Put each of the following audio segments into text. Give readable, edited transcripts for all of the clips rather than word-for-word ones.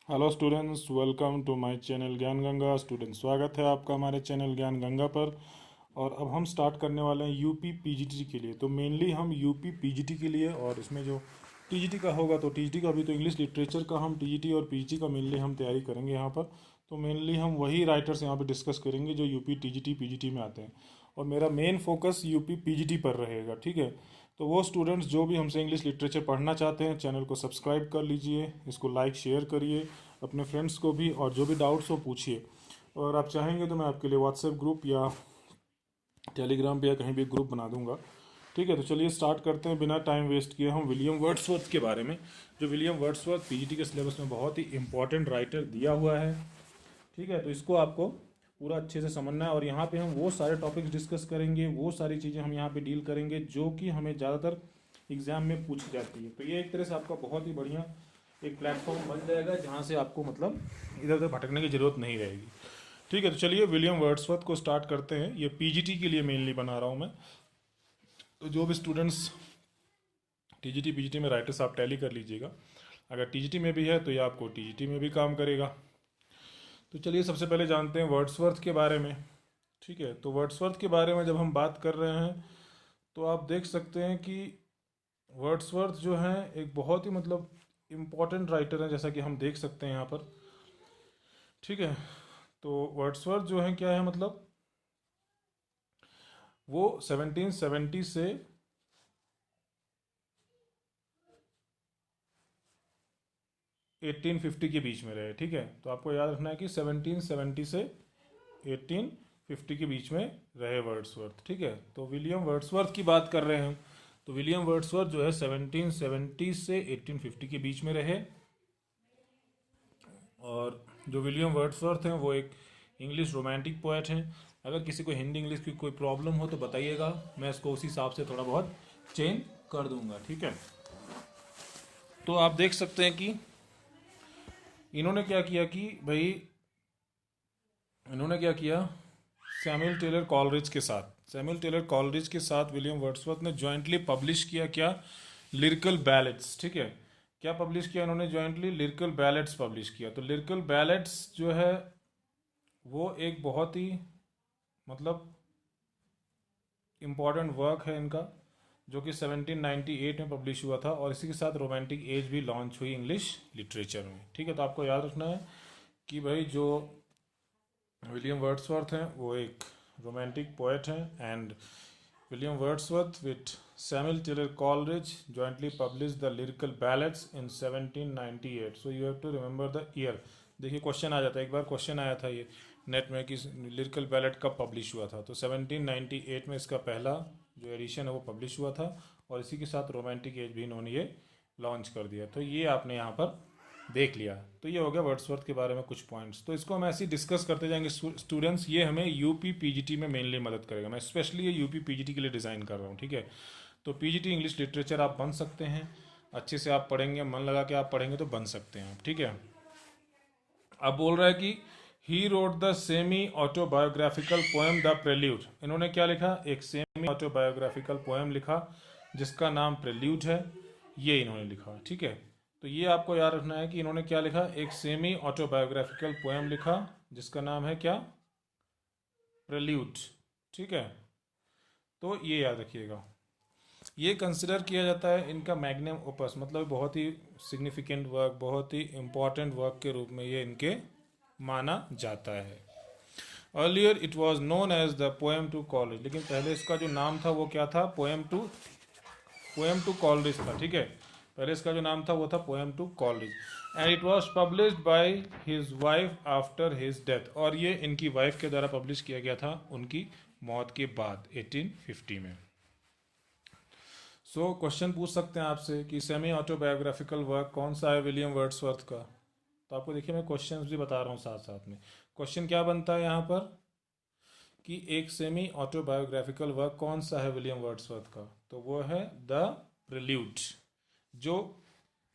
Hello students, welcome to my channel Gyan Ganga. Student, स्वागत है आपका हमारे चैनल ज्ञान गंगा पर। और अब हम स्टार्ट करने वाले हैं यूपी पीजीटी के लिए। तो मेनली हम यूपी पीजीटी के लिए, और इसमें जो टीजीटी का होगा तो टीजीटी का भी, तो इंग्लिश लिटरेचर का हम टीजीटी और पीजीटी का मेनली हम तैयारी करेंगे यहाँ पर। तो मेनली हम वही राइटर्स यहाँ पर डिस्कस करेंगे जो यूपी टीजीटी पीजीटी में आते हैं, और मेरा मेन फोकस यूपी पीजीटी पर रहेगा। ठीक है, तो वो स्टूडेंट्स जो भी हमसे इंग्लिश लिटरेचर पढ़ना चाहते हैं, चैनल को सब्सक्राइब कर लीजिए, इसको लाइक शेयर करिए अपने फ्रेंड्स को भी, और जो भी डाउट्स हो पूछिए। और आप चाहेंगे तो मैं आपके लिए व्हाट्सएप ग्रुप या टेलीग्राम पे या कहीं भी ग्रुप बना दूंगा। ठीक है, तो चलिए स्टार्ट करते हैं बिना टाइम वेस्ट किए हम विलियम वर्ड्सवर्थ के बारे में। जो विलियम वर्ड्सवर्थ पीजीटी के सिलेबस में बहुत ही इंपॉर्टेंट राइटर दिया हुआ है। ठीक है, तो इसको आपको पूरा अच्छे से समझना है, और यहाँ पे हम वो सारे टॉपिक्स डिस्कस करेंगे, वो सारी चीज़ें हम यहाँ पे डील करेंगे जो कि हमें ज़्यादातर एग्जाम में पूछी जाती है। तो ये एक तरह से आपका बहुत ही बढ़िया एक प्लेटफॉर्म बन जाएगा जहाँ से आपको मतलब इधर उधर भटकने की ज़रूरत नहीं रहेगी। ठीक है, तो चलिए विलियम वर्ड्सवर्थ को स्टार्ट करते हैं। ये पीजीटी के लिए मेनली बना रहा हूँ मैं। तो जो भी स्टूडेंट्स टीजीटी पीजीटी में राइटर्स, आप टैली कर लीजिएगा। अगर टीजीटी में भी है तो ये आपको टीजीटी में भी काम करेगा। तो चलिए सबसे पहले जानते हैं वर्ड्सवर्थ के बारे में। ठीक है, तो वर्ड्सवर्थ के बारे में जब हम बात कर रहे हैं तो आप देख सकते हैं कि वर्ड्सवर्थ जो है एक बहुत ही मतलब इम्पॉर्टेंट राइटर है, जैसा कि हम देख सकते हैं यहाँ पर। ठीक है, तो वर्ड्सवर्थ जो है क्या है, मतलब वो 1770 से 1850 के बीच में रहे। ठीक है, तो आपको याद रखना है कि 1770 से 1850 के बीच में रहे वर्ड्सवर्थ। ठीक है, तो विलियम वर्ड्सवर्थ की बात कर रहे हैं। तो विलियम वर्ड्सवर्थ जो है 1770 से 1850 के बीच में रहे। और जो विलियम वर्ड्सवर्थ हैं वो एक इंग्लिश रोमांटिक पोएट हैं। अगर किसी को हिंदी इंग्लिश की कोई प्रॉब्लम हो तो बताइएगा, मैं इसको उसी हिसाब से थोड़ा बहुत चेंज कर दूंगा। ठीक है, तो आप देख सकते हैं कि इन्होंने क्या किया कि भाई, इन्होंने क्या किया, सैमुअल टेलर कॉलरिज के साथ विलियम वर्ड्सवर्थ ने जॉइंटली पब्लिश किया क्या, लिरिकल बैलेट्स। ठीक है, क्या पब्लिश किया इन्होंने जॉइंटली, लिरिकल बैलेट्स पब्लिश किया। तो लिरिकल बैलेट्स जो है वो एक बहुत ही मतलब इम्पॉर्टेंट वर्क है इनका, जो कि 1798 में पब्लिश हुआ था, और इसी के साथ रोमांटिक एज भी लॉन्च हुई इंग्लिश लिटरेचर में। ठीक है, तो आपको याद रखना है कि भाई जो विलियम वर्ड्सवर्थ हैं वो एक रोमांटिक पोएट हैं, and William Wordsworth with Samuel Taylor Coleridge jointly published the lyrical ballads in 1798. so you have to remember the year. देखिए क्वेश्चन आ जाता है, एक बार क्वेश्चन आया था ये नेट में कि लिरिकल बैलेट कब पब्लिश हुआ था। तो 1798 में इसका पहला जो एडिशन है वो पब्लिश हुआ था, और इसी के साथ रोमांटिक एज भी इन्होंने ये लॉन्च कर दिया। तो ये आपने यहाँ पर देख लिया। तो ये हो गया वर्ड्सवर्थ के बारे में कुछ पॉइंट्स। तो इसको हम ऐसे ही डिस्कस करते जाएंगे स्टूडेंट्स। ये हमें यूपी पीजीटी में मेनली मदद करेगा। मैं स्पेशली ये यूपी पीजीटी के लिए डिज़ाइन कर रहा हूँ। ठीक है, तो पीजीटी इंग्लिश लिटरेचर आप बन सकते हैं, अच्छे से आप पढ़ेंगे, मन लगा के आप पढ़ेंगे तो बन सकते हैं आप। ठीक है, अब बोल रहा है कि he wrote the semi autobiographical poem the prelude. इन्होंने क्या लिखा, एक सेमी ऑटोबायोग्राफिकल पोएम लिखा जिसका नाम प्रेल्यूड है, ये इन्होंने लिखा। ठीक है, तो ये आपको याद रखना है कि इन्होंने क्या लिखा, एक सेमी ऑटोबायोग्राफिकल पोएम लिखा जिसका नाम है क्या, प्रेल्यूड। ठीक है, तो ये याद रखिएगा। ये कंसिडर किया जाता है इनका मैग्नम ओपस, मतलब बहुत ही सिग्निफिकेंट वर्क, बहुत ही इंपॉर्टेंट वर्क के रूप में ये इनके माना जाता है। Earlier it was known as the poem to Coleridge, लेकिन पहले इसका जो नाम था वो क्या था, पोएम टू कॉलेज था। ठीक है, पहले इसका जो नाम था वो था poem to Coleridge, and it was published by his wife after his death. और ये इनकी वाइफ के द्वारा पब्लिश किया गया था उनकी मौत के बाद 1850 में। सो क्वेश्चन पूछ सकते हैं आपसे कि सेमी ऑटोबायोग्राफिकल वर्क कौन सा है विलियम वर्ड्सवर्थ का। तो आपको देखिए मैं क्वेश्चंस भी बता रहा हूँ साथ साथ में। क्वेश्चन क्या बनता है यहाँ पर कि एक सेमी ऑटोबायोग्राफिकल वर्क कौन सा है विलियम वर्ड्सवर्थ का, तो वो है द प्रेल्यूड, जो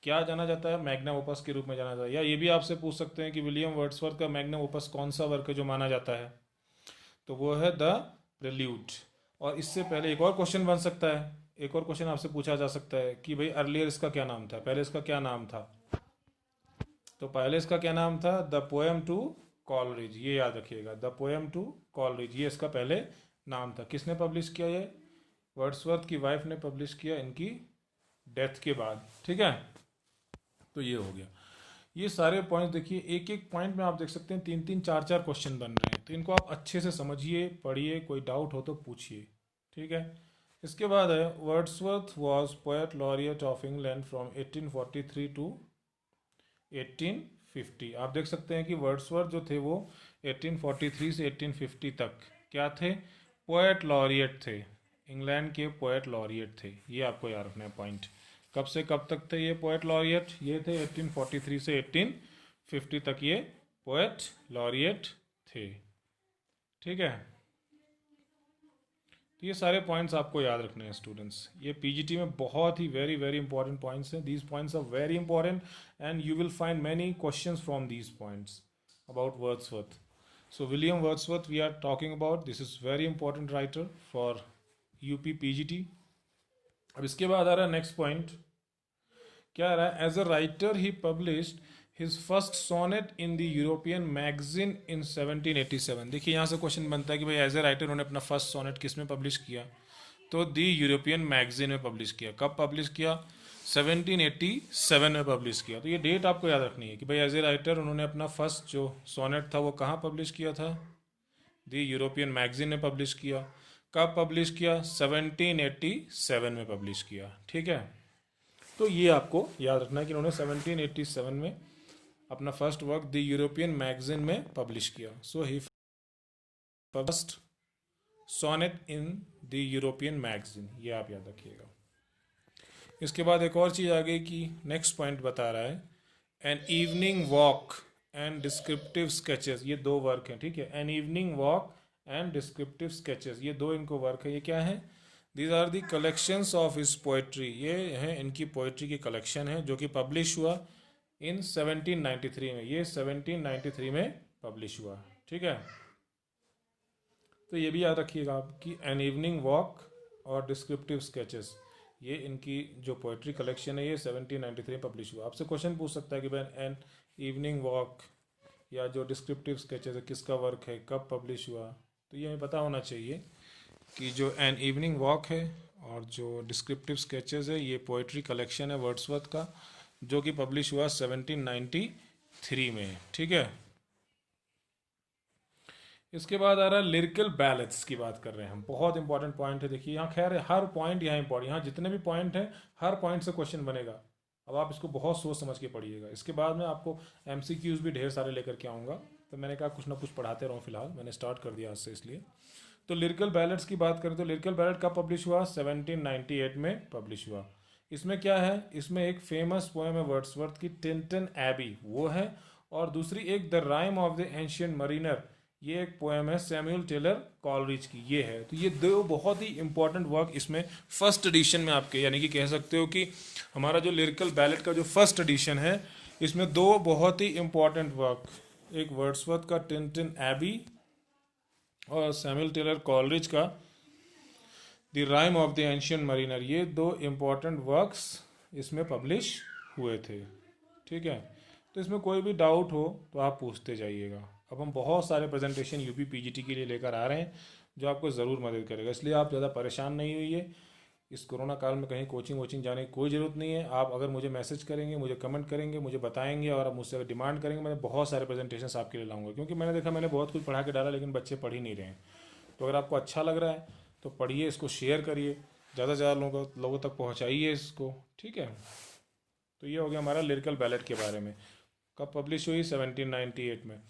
क्या जाना जाता है, मैग्नम ओपस के रूप में जाना जाता है। या ये भी आपसे पूछ सकते हैं कि विलियम वर्ड्सवर्थ का मैग्नम ओपस कौन सा वर्क है जो माना जाता है, तो वो है द प्रेल्यूड। और इससे पहले एक और क्वेश्चन बन सकता है, एक और क्वेश्चन आपसे पूछा जा सकता है कि भाई अर्लियर इसका क्या नाम था, पहले इसका क्या नाम था। तो पहले इसका क्या नाम था, द पोएम टू कॉलरिज, ये याद रखिएगा, द पोएम टू कॉलरिज, ये इसका पहले नाम था। किसने पब्लिश किया ये, वर्ड्सवर्थ की वाइफ ने पब्लिश किया इनकी डेथ के बाद, ठीक है। तो ये हो गया, ये सारे पॉइंट्स देखिए, एक एक पॉइंट में आप देख सकते हैं 3 3 4 4 क्वेश्चन बन रहे हैं, तो इनको आप अच्छे से समझिए, पढ़िए, कोई डाउट हो तो पूछिए, ठीक है। इसके बाद है Wordsworth was poet laureate of England from 1843 to 1850। आप देख सकते हैं कि वर्ड्सवर्थ जो थे वो 1843 से 1850 तक क्या थे, पोएट लॉरिएट थे, इंग्लैंड के पोएट लॉरिएट थे। ये आपको याद रखना है पॉइंट, कब से कब तक थे ये पोएट लॉरिएट, ये थे 1843 से 1850 तक ये पोएट लॉरिएट थे, ठीक है। तो ये सारे पॉइंट्स आपको याद रखने हैं स्टूडेंट्स, ये पीजीटी में बहुत ही वेरी वेरी इंपॉर्टेंट पॉइंट्स हैं, these points are very important and you will find many questions from these points about Wordsworth. So William Wordsworth we are talking about, this is very important writer for UP PGT. अब इसके बाद आ रहा है next point, क्या आ रहा है, as a writer he published his first sonnet in the European magazine in 1787। देखिए यहाँ से क्वेश्चन बनता है कि भाई एज ए राइटर उन्होंने अपना फर्स्ट सोनेट किस में पब्लिश किया, तो द यूरोपियन मैगजीन में पब्लिश किया। कब पब्लिश किया, 1787 में पब्लिश किया। तो ये डेट आपको याद रखनी है कि भाई एज ए राइटर उन्होंने अपना फर्स्ट जो सोनेट था वो कहाँ पब्लिश किया था, द यूरोपियन मैगजीन में पब्लिश किया। कब पब्लिश किया, 1787 में पब्लिश किया, ठीक है। तो ये आपको याद रखना है कि उन्होंने 1787 में अपना first work the European magazine में पब्लिश किया। So he first sonnet in the European magazine, ये आप याद रखिएगा। इसके बाद एक और चीज़ आ गई कि नेक्स्ट पॉइंट बता रहा है an evening walk and descriptive sketches, ये दो वर्क हैं, ठीक है। An evening walk and descriptive sketches, ये दो इनको वर्क है। ये क्या है, these are the collections of his poetry, ये है इनकी पोएट्री की कलेक्शन है जो कि पब्लिश हुआ इन 1793 में, ये 1793 में पब्लिश हुआ, ठीक है। तो ये भी याद रखिएगा आप कि एन इवनिंग वॉक और डिस्क्रिप्टिव स्केचेस, ये इनकी जो पोएट्री कलेक्शन है ये 1793 में पब्लिश हुआ। आपसे क्वेश्चन पूछ सकता है कि भाई एन इवनिंग वॉक या जो डिस्क्रिप्टिव स्केचेस है किसका वर्क है, कब पब्लिश हुआ, तो ये हमें पता होना चाहिए कि जो एन इवनिंग वॉक है और जो डिस्क्रिप्टिव स्केचेस है ये पोएट्री कलेक्शन है वर्ड्सवर्थ का जो कि पब्लिश हुआ 1793 में, ठीक है। इसके बाद आ रहा है लिरिकल बैलेट्स की बात कर रहे हैं हम, बहुत इंपॉर्टेंट पॉइंट है। देखिए यहाँ खैर हर पॉइंट यहाँ इंपॉर्टेंट, यहाँ जितने भी पॉइंट हैं हर पॉइंट से क्वेश्चन बनेगा। अब आप इसको बहुत सोच समझ के पढ़िएगा। इसके बाद में आपको एमसीक्यूज भी ढेर सारे लेकर के आऊँगा, तो मैंने कहा कुछ ना कुछ पढ़ाते रहूँ, फिलहाल मैंने स्टार्ट कर दिया आज से इसलिए। तो लिरिकल बैलेट्स की बात करें तो लिरिकल बैलेट कब पब्लिश हुआ, 1798 में पब्लिश हुआ। इसमें क्या है, इसमें एक फेमस पोएम है वर्ड्सवर्थ की टिंटन एबी, वो है, और दूसरी एक the rime of the ancient Mariner, ये एक पोएम है सैमुअल टेलर कॉलरिज की, ये है। तो ये दो बहुत ही इंपॉर्टेंट वर्क इसमें फर्स्ट एडिशन में आपके, यानी कि कह सकते हो कि हमारा जो लिरिकल बैलेट का जो फर्स्ट एडिशन है इसमें दो बहुत ही इंपॉर्टेंट वर्क, एक वर्ड्सवर्थ का टिंटन एबी और सैमुअल टेलर कॉलरिज का the rime of the ancient Mariner, ये दो इम्पॉर्टेंट वर्क्स इसमें पब्लिश हुए थे, ठीक है। तो इसमें कोई भी डाउट हो तो आप पूछते जाइएगा। अब हम बहुत सारे प्रेजेंटेशन यूपी पीजीटी के लिए लेकर आ रहे हैं जो आपको ज़रूर मदद करेगा, इसलिए आप ज़्यादा परेशान नहीं होइए। इस कोरोना काल में कहीं कोचिंग वोचिंग जाने की कोई ज़रूरत नहीं है। आप अगर मुझे मैसेज करेंगे, मुझे कमेंट करेंगे, मुझे बताएंगे और आप मुझसे अगर डिमांड करेंगे, मैं बहुत सारे प्रेजेंटेशंस आपके लिए लाऊंगा, क्योंकि मैंने देखा मैंने बहुत कुछ पढ़ा के डाला लेकिन बच्चे पढ़ ही नहीं रहे हैं। तो अगर आपको अच्छा लग रहा है तो पढ़िए, इसको शेयर करिए, ज़्यादा से ज़्यादा लोगों तक पहुँचाइए इसको, ठीक है। तो ये हो गया हमारा लिरिकल बैलेट के बारे में। कब पब्लिश हुई, 1798 में।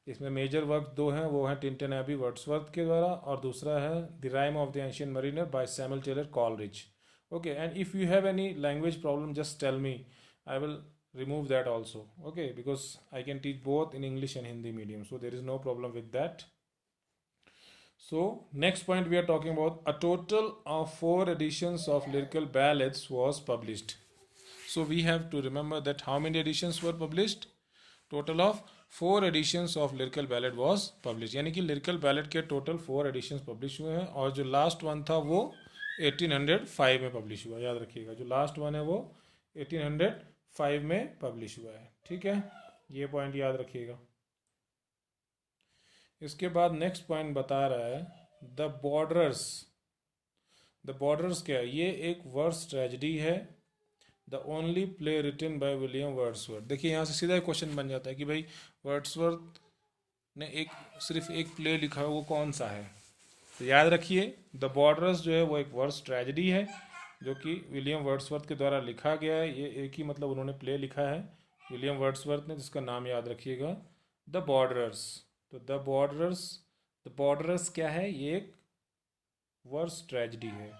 इसमें मेजर वर्क दो हैं, वो हैं टिंटन एबी वर्ड्सवर्थ के द्वारा और दूसरा है the rime of the ancient mariner by Samuel Taylor Coleridge. Okay, and if you have any language problem, just tell me. I will remove that also. Okay, because I can teach both in English and Hindi medium, so there is no problem with that. So next point we are talking about a total of 4 editions of lyrical ballads was published. So we have to remember that how many editions were published? Total of 4 editions of lyrical ballad was published. यानी कि lyrical ballad के total 4 editions publish हुए हैं और जो last one था वो 1805 में पब्लिश हुआ। याद रखिएगा जो लास्ट वन है वो 1805 में पब्लिश हुआ है, ठीक है। ये पॉइंट याद रखिएगा। इसके बाद नेक्स्ट पॉइंट बता रहा है द बॉर्डर्स। द बॉर्डर्स क्या है? ये एक वर्स ट्रेजेडी है, the only play written by William Wordsworth. देखिए यहाँ से सीधा एक क्वेश्चन बन जाता है कि भाई वर्ड्सवर्थ ने सिर्फ एक प्ले लिखा है, वो कौन सा है? तो याद रखिए द बॉर्डर्स जो है वो एक वर्स ट्रेजेडी है जो कि विलियम वर्ड्सवर्थ के द्वारा लिखा गया है। ये एक ही मतलब उन्होंने प्ले लिखा है विलियम वर्ड्सवर्थ ने, जिसका नाम याद रखिएगा द बॉर्डर्स। तो द बॉर्डर्स क्या है? ये एक वर्स ट्रेजेडी है।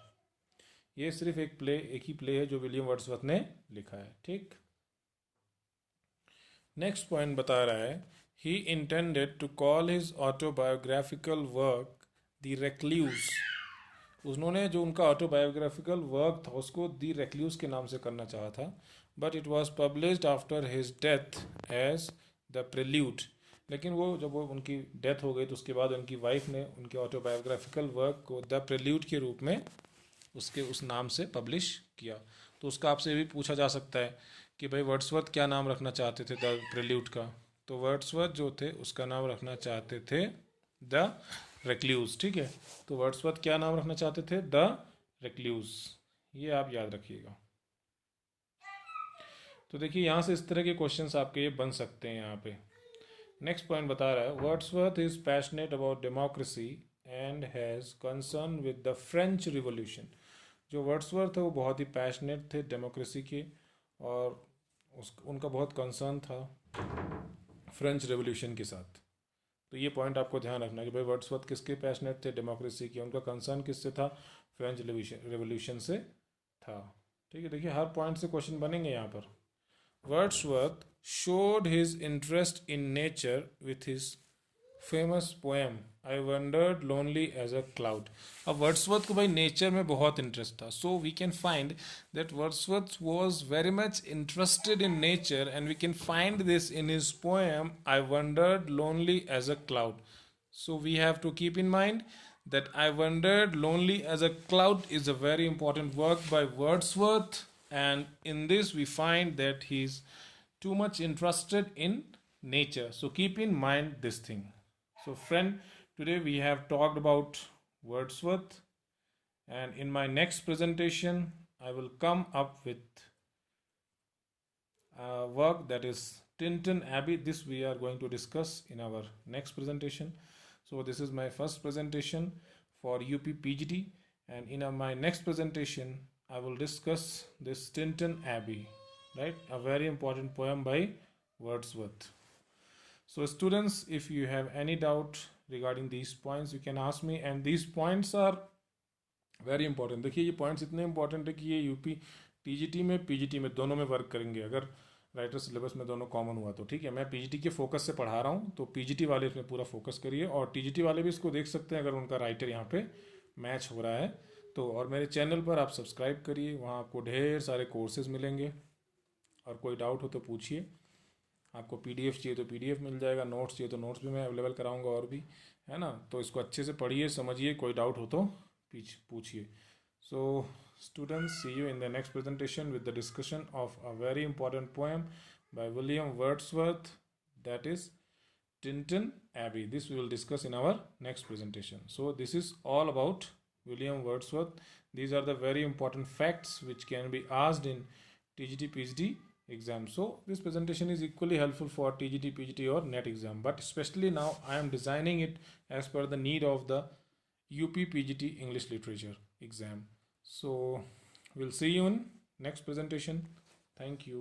ये सिर्फ एक ही प्ले है जो विलियम वर्ड्सवर्थ ने लिखा है। ठीक, नेक्स्ट पॉइंट बता रहा है he intended to call his autobiographical work the recluse. उन्होंने जो उनका ऑटोबायोग्राफिकल वर्क था उसको दी रेक्ल्यूज के नाम से करना चाहा था, but it was published after his death as the prelude. लेकिन वो उनकी डेथ हो गई तो उसके बाद उनकी वाइफ ने उनके ऑटोबायोग्राफिकल वर्क को द प्रेल्यूड के रूप में उस नाम से पब्लिश किया। तो उसका आपसे भी पूछा जा सकता है कि भाई वर्ड्सवर्थ क्या नाम रखना चाहते थे द प्रेल्यूड का? तो वर्ड्सवर्थ जो थे उसका नाम रखना चाहते थे द रेक्ल्यूज। ठीक है, तो वर्ड्सवर्थ क्या नाम रखना चाहते थे? The recluse. ये आप याद रखिएगा। तो देखिए यहाँ से इस तरह के क्वेश्चंस आपके ये बन सकते हैं। यहाँ पे नेक्स्ट पॉइंट बता रहा है Wordsworth is passionate about democracy and has concern with the French revolution. जो वर्ड्सवर्थ है वो बहुत ही पैशनेट थे डेमोक्रेसी के, और उनका बहुत कंसर्न था फ्रेंच रेवोल्यूशन के साथ। तो ये पॉइंट आपको ध्यान रखना कि भाई वर्ड्सवर्थ किसके पैशनेट थे? डेमोक्रेसी की। उनका कंसर्न किससे था? फ्रेंच रेवोल्यूशन से था। ठीक है, देखिए हर पॉइंट से क्वेश्चन बनेंगे यहाँ पर। Wordsworth showed his interest in nature with his famous poem I wandered lonely as a cloud। अब वर्ड्सवर्थ को भाई नेचर में बहुत इंटरेस्ट था, so we can find that Wordsworth was very much interested in nature and we can find this in his poem I wandered lonely as a cloud। So we have to keep in mind that I wandered lonely as a cloud is a very important work by Wordsworth, and in this we find that he's too much interested in nature. So keep in mind this thing. So friend, today we have talked about Wordsworth, and in my next presentation I will come up with a work that is Tintin Abbey. This we are going to discuss in our next presentation. So this is my first presentation for UP PGT, and in my next presentation I will discuss this Tintin Abbey, right? A very important poem by Wordsworth. So students, if you have any doubt regarding these points you can ask me, and these points are very important. देखिए ये points इतने important है कि ये UP TGT में PGT में दोनों में वर्क करेंगे अगर राइटर सिलेबस में दोनों कॉमन हुआ तो। ठीक है, मैं पीजीटी के फोकस से पढ़ा रहा हूँ, तो पीजीटी वाले इसमें पूरा फोकस करिए, और टीजीटी वाले भी इसको देख सकते हैं अगर उनका राइटर यहाँ पे मैच हो रहा है तो। और मेरे चैनल पर आप सब्सक्राइब करिए, वहाँ आपको ढेर सारे कोर्सेज मिलेंगे, और कोई डाउट हो तो पूछिए। आपको पीडीएफ चाहिए तो पीडीएफ मिल जाएगा, नोट्स चाहिए तो नोट्स भी मैं अवेलेबल कराऊंगा, और भी है ना। तो इसको अच्छे से पढ़िए, समझिए, कोई डाउट हो तो पूछिए। सो students, see you in the next presentation with the discussion of a very important poem by William Wordsworth, that is Tintin Abbey. This we will discuss in our next presentation. So this is all about William Wordsworth. These are the very important facts which can be asked in TGT PGT exam. So this presentation is equally helpful for TGT PGT or NET exam, but especially now I am designing it as per the need of the UP PGT English Literature exam. So we'll see you in next presentation. Thank you.